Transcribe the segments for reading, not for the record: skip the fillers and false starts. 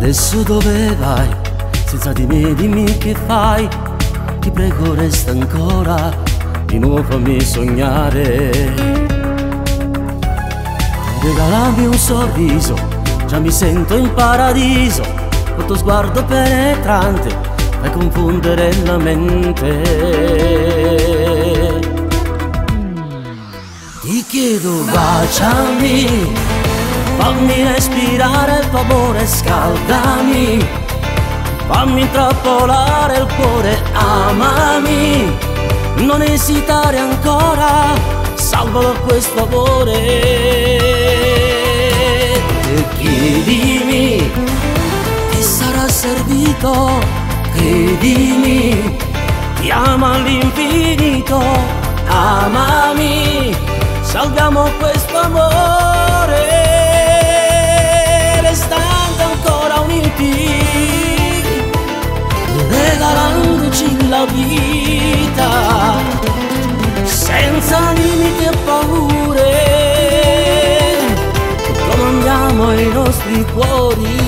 Adesso dove vai? Senza di me dimmi che fai. Ti prego resta ancora, di nuovo fammi sognare. Regalami un sorriso, già mi sento in paradiso. Col tuo sguardo penetrante fai confondere la mente. Ti chiedo baciami, fammi respirare il tuo amore, scaldami, fammi intrappolare il cuore, amami, non esitare ancora, salvalo questo amore. E chiedimi, ti sarà servito, credimi, ti ama all'infinito, amami, salviamo questo amore, restando ancora uniti, regalandoci la vita, senza limiti e paure, comandiamo i nostri cuori.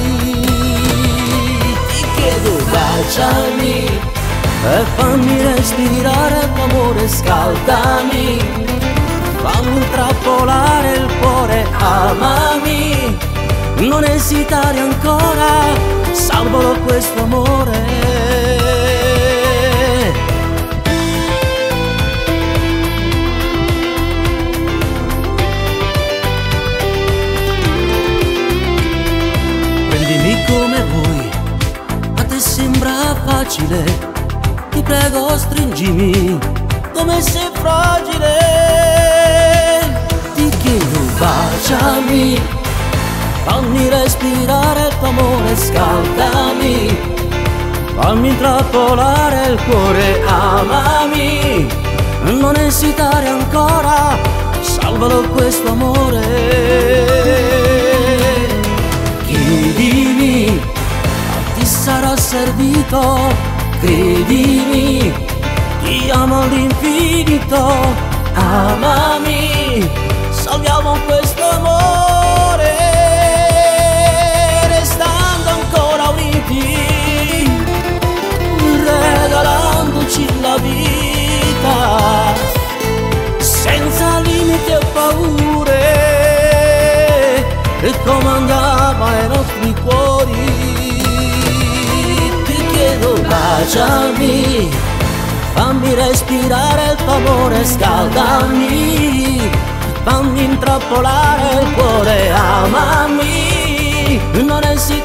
Ti chiedo baciami e fammi respirare il tuo amore, scaldami, fammi intrappolare il cuore, amami, non esitare ancora, salvalo questo amore. Prendimi come vuoi, a te sembra facile, ti prego stringimi come sei fragile. Ti chiedo baciami, fammi respirare il tuo amore, scaldami, fammi intrappolare il cuore, amami, non esitare ancora, salvalo questo amore. Chiedimi, ti sarà servito, credimi, ti amo all'infinito, amami, salviamo questo amore, restando ancora uniti, regalandoci la vita, senza limiti e paure, e comandava i nostri cuori. Ti chiedo baciami, fammi respirare il tuo amore, scaldami, fammi intrappolare il cuore, amami, non esitare